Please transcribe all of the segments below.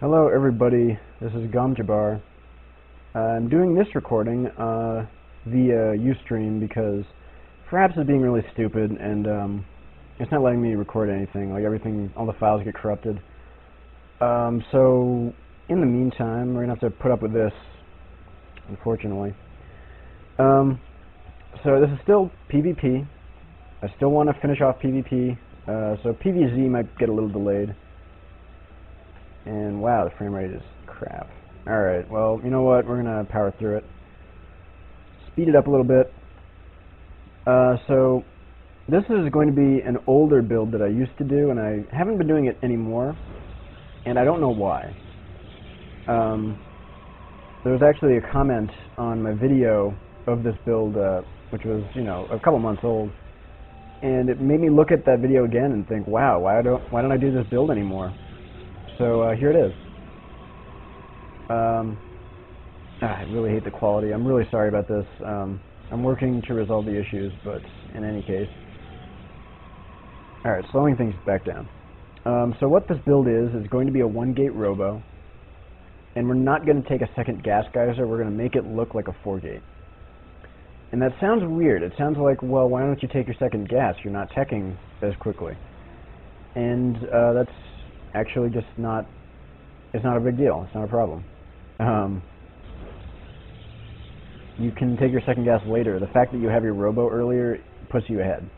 Hello everybody, this is Gamjabar. I'm doing this recording via Ustream because FRAPS is being really stupid and it's not letting me record anything. Like all the files get corrupted. So in the meantime, we're gonna have to put up with this, unfortunately. So this is still PvP. I still want to finish off PvP. So PvZ might get a little delayed. And wow, the frame rate is crap. Alright, well, you know what? We're going to power through it. Speed it up a little bit. So this is going to be an older build that I used to do, and I haven't been doing it anymore. And I don't know why. There was actually a comment on my video of this build, which was, you know, a couple months old. And it made me look at that video again and think, wow, why don't I do this build anymore? So here it is. I really hate the quality. I'm really sorry about this. I'm working to resolve the issues, but in any case. Alright, slowing things back down. So what this build is going to be a 1-gate Robo, and we're not going to take a second gas geyser, we're going to make it look like a 4-gate. And that sounds weird. It sounds like, well, why don't you take your second gas? You're not teching as quickly. And that's actually just not, it's not a big deal. It's not a problem. You can take your second gas later. The fact that you have your Robo earlier puts you ahead.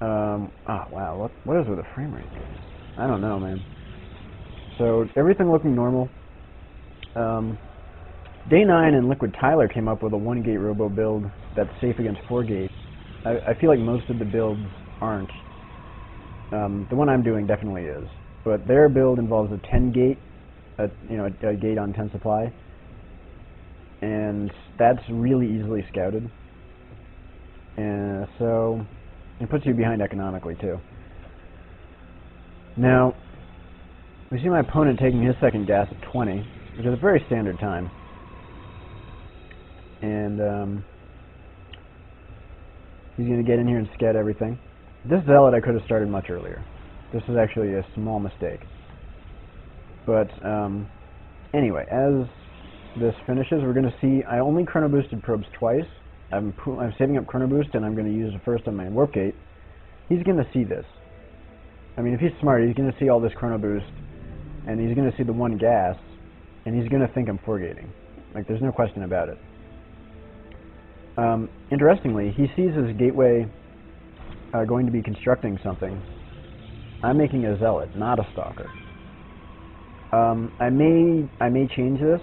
Wow, what is with the frame rate? I don't know, man. So, everything looking normal. Day 9 and Liquid Tyler came up with a 1-gate Robo build that's safe against 4-gate. I feel like most of the builds aren't. The one I'm doing definitely is, but their build involves a 10-gate, a gate on 10 supply, and that's really easily scouted, and so it puts you behind economically too. Now, we see my opponent taking his second gas at 20, which is a very standard time, and he's going to get in here and scout everything. This zealot I could have started much earlier. This is actually a small mistake. But anyway, as this finishes, we're going to see I only chronoboosted probes twice. I'm saving up chronoboost, and I'm going to use it first on my warp gate. He's going to see this. I mean, if he's smart, he's going to see all this chronoboost, and he's going to see the 1 gas, and he's going to think I'm 4-gating. Like, there's no question about it. Interestingly, he sees his gateway going to be constructing something. I'm making a zealot, not a stalker. I may change this,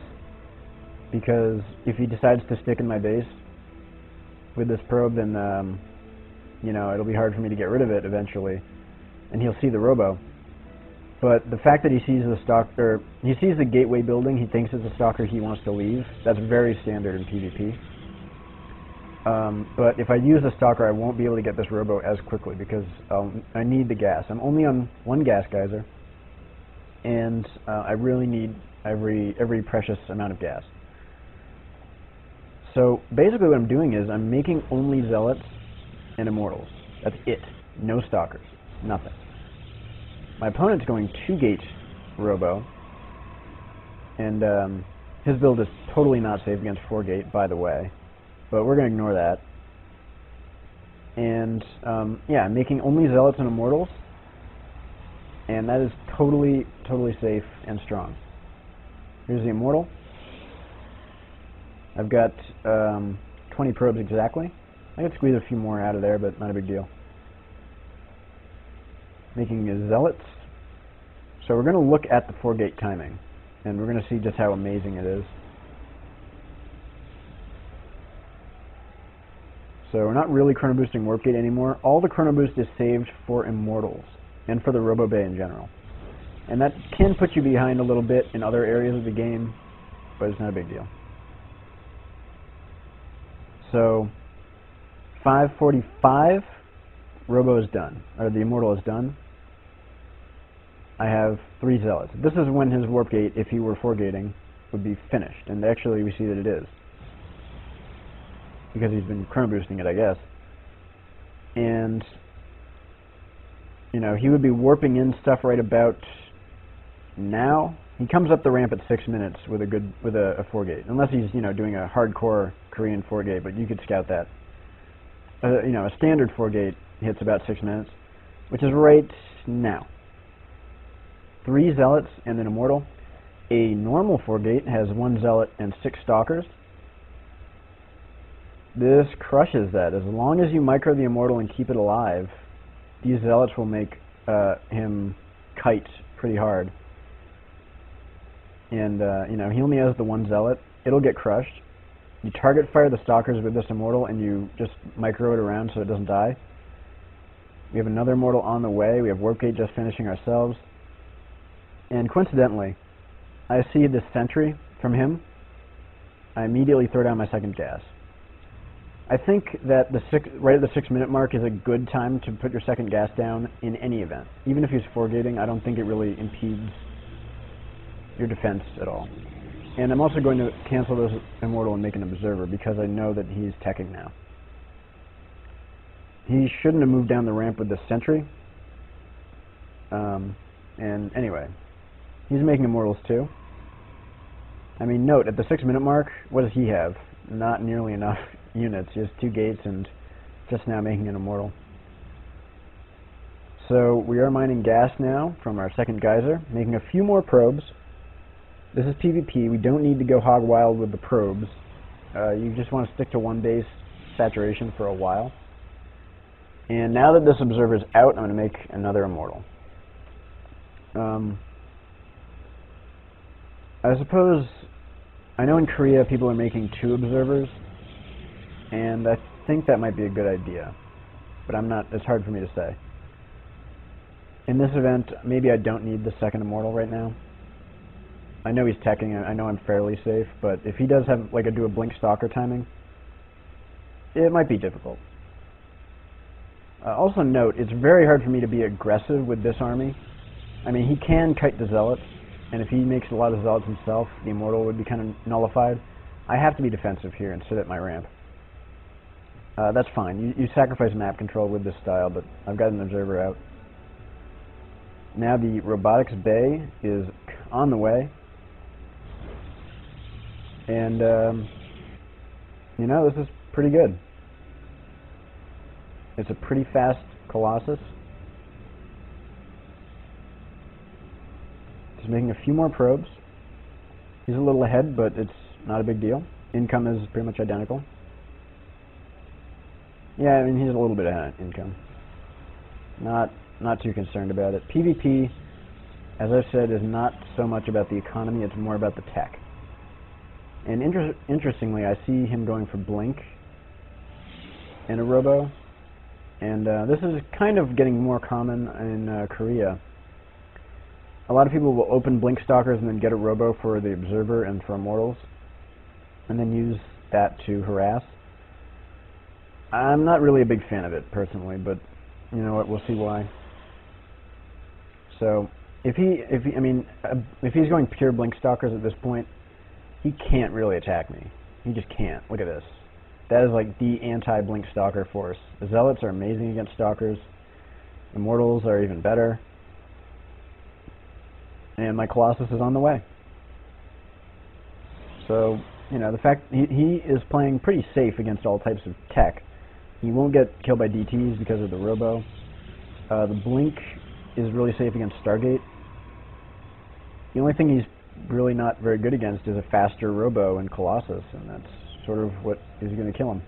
because if he decides to stick in my base with this probe, then you know, it'll be hard for me to get rid of it eventually, and he'll see the Robo. But the fact that he sees the stalker, he sees the gateway building, he thinks it's a stalker, he wants to leave. That's very standard in PvP. But if I use a stalker, I won't be able to get this Robo as quickly because I need the gas. I'm only on 1 gas geyser, and I really need every precious amount of gas. So basically what I'm doing is I'm making only zealots and immortals. That's it. No stalkers. Nothing. My opponent's going 2-gate Robo, and his build is totally not safe against 4-gate, by the way. But we're going to ignore that. And, yeah, I'm making only zealots and immortals. And that is totally safe and strong. Here's the immortal. I've got 20 probes exactly. I could squeeze a few more out of there, but not a big deal. Making zealots. So we're going to look at the 4-gate timing. And we're going to see just how amazing it is. So we're not really chronoboosting warp gate anymore. All the chronoboost is saved for immortals and for the Robo Bay in general. And that can put you behind a little bit in other areas of the game, but it's not a big deal. So 5:45, Robo is done, or the immortal is done. I have 3 zealots. This is when his warp gate, if he were 4-gating, would be finished, and actually we see that it is, because he's been chronoboosting it, I guess. And, you know, he would be warping in stuff right about Now he comes up the ramp at 6 minutes with a 4-gate, unless he's doing a hardcore Korean 4-gate, but you could scout that. A standard 4-gate hits about 6 minutes, which is right now. 3 zealots and an immortal. A normal 4-gate has 1 zealot and 6 stalkers. This crushes that. As long as you micro the immortal and keep it alive, these zealots will make him kite pretty hard. And he only has the 1 zealot. It'll get crushed. You target fire the stalkers with this immortal and you just micro it around so it doesn't die. We have another immortal on the way. We have warp gate just finishing ourselves. And coincidentally, I see this sentry from him. I immediately throw down my second gas. I think that right at the 6 minute mark is a good time to put your second gas down in any event. Even if he's 4-gating, I don't think it really impedes your defense at all. And I'm also going to cancel this immortal and make an observer because I know that he's teching now. He shouldn't have moved down the ramp with the sentry. And anyway, he's making immortals too. I mean, note, at the 6 minute mark, what does he have? Not nearly enough units. He has 2 gates and just now making an immortal. So we are mining gas now from our second geyser, making a few more probes. This is PvP. We don't need to go hog wild with the probes. You just want to stick to 1 base saturation for a while. And now that this observer is out, I'm going to make another immortal. I suppose, I know in Korea people are making 2 observers, and I think that might be a good idea, but it's hard for me to say. In this event, maybe I don't need the second immortal right now. I know he's teching, I know I'm fairly safe, but if he does have, do a blink stalker timing, it might be difficult. Also note, it's very hard for me to be aggressive with this army. I mean, he can kite the zealots, and if he makes a lot of zealots himself, the immortal would be kind of nullified. I have to be defensive here and sit at my ramp. That's fine. You sacrifice map control with this style, but I've got an observer out. Now the robotics bay is on the way. And, this is pretty good. It's a pretty fast colossus. Just making a few more probes. He's a little ahead, but it's not a big deal. Income is pretty much identical. Yeah, I mean, he's a little bit ahead in income. Not too concerned about it. PvP, as I've said, is not so much about the economy, it's more about the tech. And interestingly, I see him going for blink in a Robo. And this is kind of getting more common in Korea. A lot of people will open blink stalkers and then get a Robo for the observer and for immortals, and then use that to harass. I'm not really a big fan of it personally, but you know what? We'll see why. So if he's going pure blink stalkers at this point, he can't really attack me. He just can't. Look at this. That is like the anti-blink stalker force. The zealots are amazing against stalkers. Immortals are even better. And my colossus is on the way. So, the fact he is playing pretty safe against all types of tech. He won't get killed by DTs because of the Robo. The blink is really safe against Stargate. The only thing he's really not very good against is a faster Robo and Colossus, and that's sort of what is going to kill him.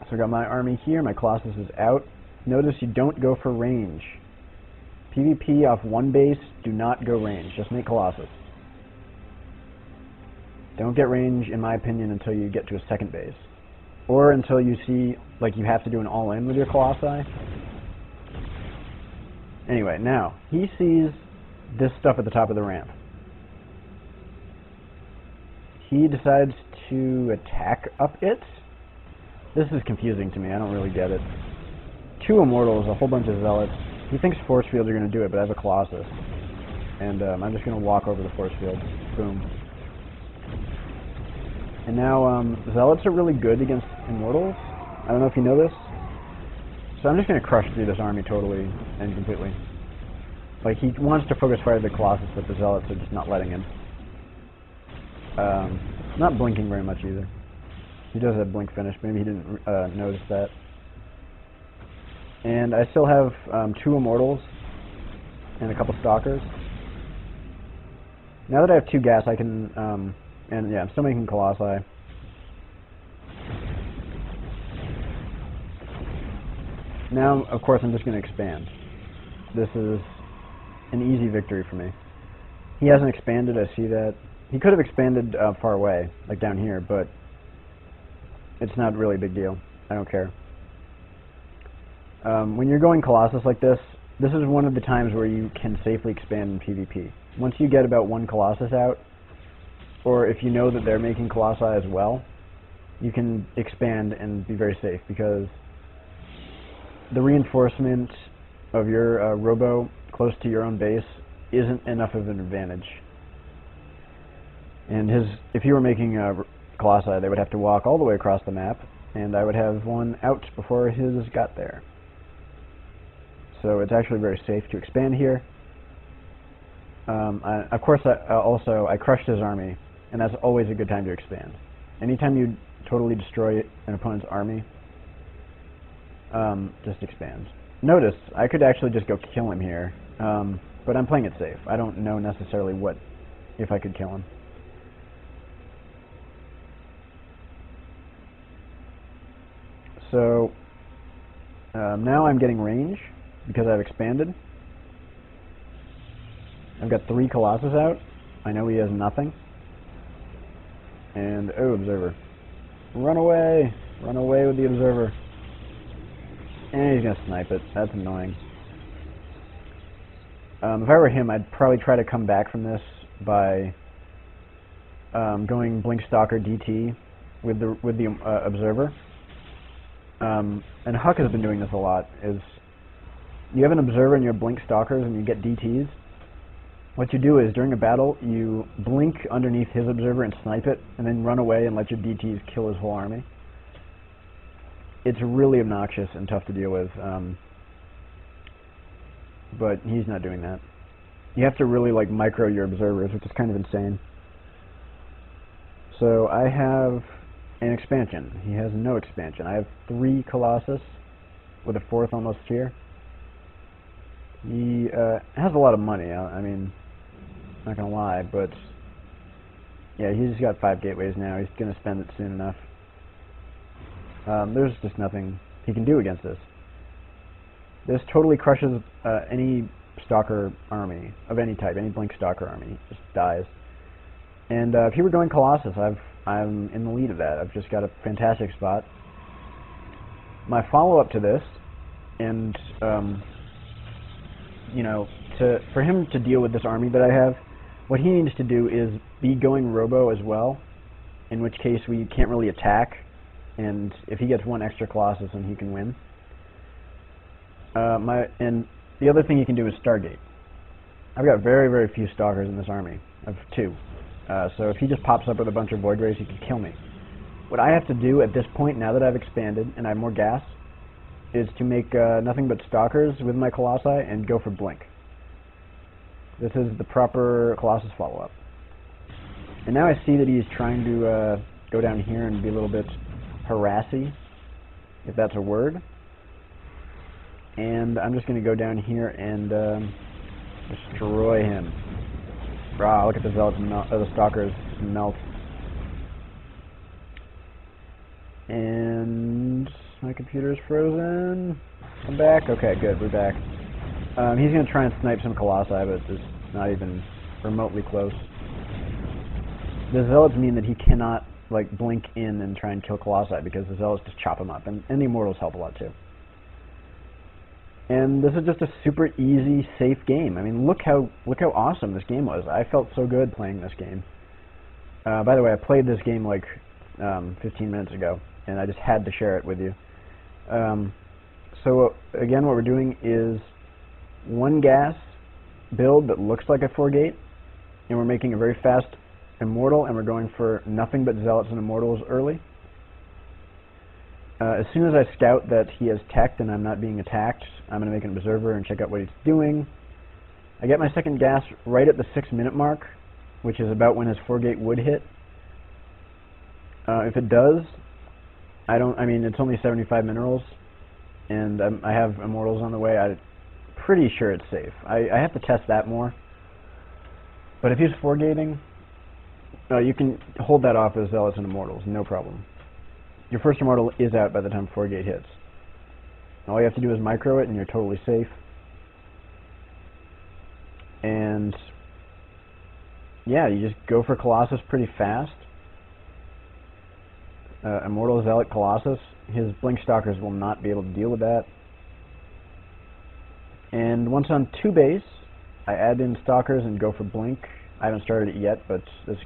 So I got my army here, my Colossus is out. Notice you don't go for range. PvP off 1 base, do not go range, just make Colossus. Don't get range, in my opinion, until you get to a 2nd base. Or until you see, you have to do an all-in with your Colossi. Anyway, now, he sees this stuff at the top of the ramp. He decides to attack up it. This is confusing to me, I don't really get it. 2 immortals, a whole bunch of zealots. He thinks force fields are going to do it, but I have a Colossus. And I'm just going to walk over the force field. Boom. And now, zealots are really good against immortals. I don't know if you know this. So I'm just going to crush through this army totally and completely. Like, he wants to focus fire at the colossus, but the zealots are just not letting him. Not blinking very much either. He does have blink finish, maybe he didn't notice that. And I still have 2 immortals and a couple stalkers. Now that I have 2 gas, I can, and yeah, I'm still making colossi. Now, of course, I'm just going to expand. This is an easy victory for me. He hasn't expanded, I see that. He could have expanded far away, like down here, but it's not really a big deal. I don't care. When you're going colossus like this is one of the times where you can safely expand in PvP. Once you get about 1 colossus out, or if you know that they're making colossi as well, you can expand and be very safe, because the reinforcement of your Robo close to your own base isn't enough of an advantage. And if you were making colossi, they would have to walk all the way across the map, and I would have one out before his got there. So it's actually very safe to expand here. Of course, I crushed his army, and that's always a good time to expand. Anytime you totally destroy an opponent's army, just expand. Notice, I could actually just go kill him here, but I'm playing it safe. I don't know necessarily if I could kill him. So, now I'm getting range, because I've expanded. I've got 3 colossus out. I know he has nothing. And, oh, observer. Run away! Run away with the observer. And he's gonna snipe it. That's annoying. If I were him, I'd probably try to come back from this by going Blink Stalker DT with the observer. And Huck has been doing this a lot. Is you have an observer and you have Blink Stalkers and you get DTs. What you do is during a battle, you blink underneath his observer and snipe it, and then run away and let your DTs kill his whole army. It's really obnoxious and tough to deal with, but he's not doing that. You have to really like micro your observers, which is kind of insane. So I have an expansion. He has no expansion. I have 3 colossus with a 4th almost here. He has a lot of money. I mean, not gonna lie, but yeah, he's got 5 gateways now. He's gonna spend it soon enough. There's just nothing he can do against this. This totally crushes any stalker army of any type, any blink stalker army. Just dies. And if he were going colossus, I'm in the lead of that. I've just got a fantastic spot. My follow-up to this, and you know, for him to deal with this army that I have, what he needs to do is be going Robo as well, in which case we can't really attack, and if he gets 1 extra colossus, then he can win. And the other thing he can do is Stargate. I've got very, very few stalkers in this army. I have 2. So if he just pops up with a bunch of Void Rays, he can kill me. What I have to do at this point, now that I've expanded and I have more gas, is to make nothing but stalkers with my colossi and go for blink. This is the proper colossus follow-up. And now I see that he's trying to go down here and be a little bit harassy, if that's a word. And I'm just going to go down here and destroy him. Wow, look at the zealots, the stalkers melt. And my computer's frozen. I'm back. Okay, good. We're back. He's going to try and snipe some colossi, but it's not even remotely close. The zealots mean that he cannot like blink in and try and kill colossi, because the zealots just chop him up, and the immortals help a lot too. And this is just a super easy, safe game. I mean, look how awesome this game was. I felt so good playing this game. By the way, I played this game like 15 minutes ago, and I just had to share it with you. So again, what we're doing is 1 gas build that looks like a 4-gate, and we're making a very fast immortal, and we're going for nothing but zealots and immortals early. As soon as I scout that he has teched and I'm not being attacked, I'm going to make an observer and check out what he's doing. I get my second gas right at the 6-minute mark, which is about when his 4-gate would hit. If it does, I mean, it's only 75 minerals, and I have immortals on the way. I'm pretty sure it's safe. I have to test that more. But if he's 4-gating, you can hold that off as zealots and immortals, no problem. Your first immortal is out by the time 4-gate hits. All you have to do is micro it, and you're totally safe. And yeah, you just go for Colossus pretty fast. Immortal Zealot Colossus, his Blink Stalkers will not be able to deal with that. And once on 2 base, I add in Stalkers and go for Blink. I haven't started it yet, but the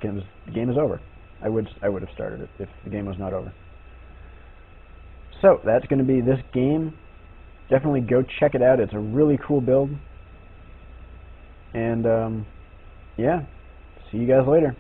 game is over. I would have started it if the game was not over. So that's going to be this game. Definitely go check it out. It's a really cool build. And yeah, see you guys later.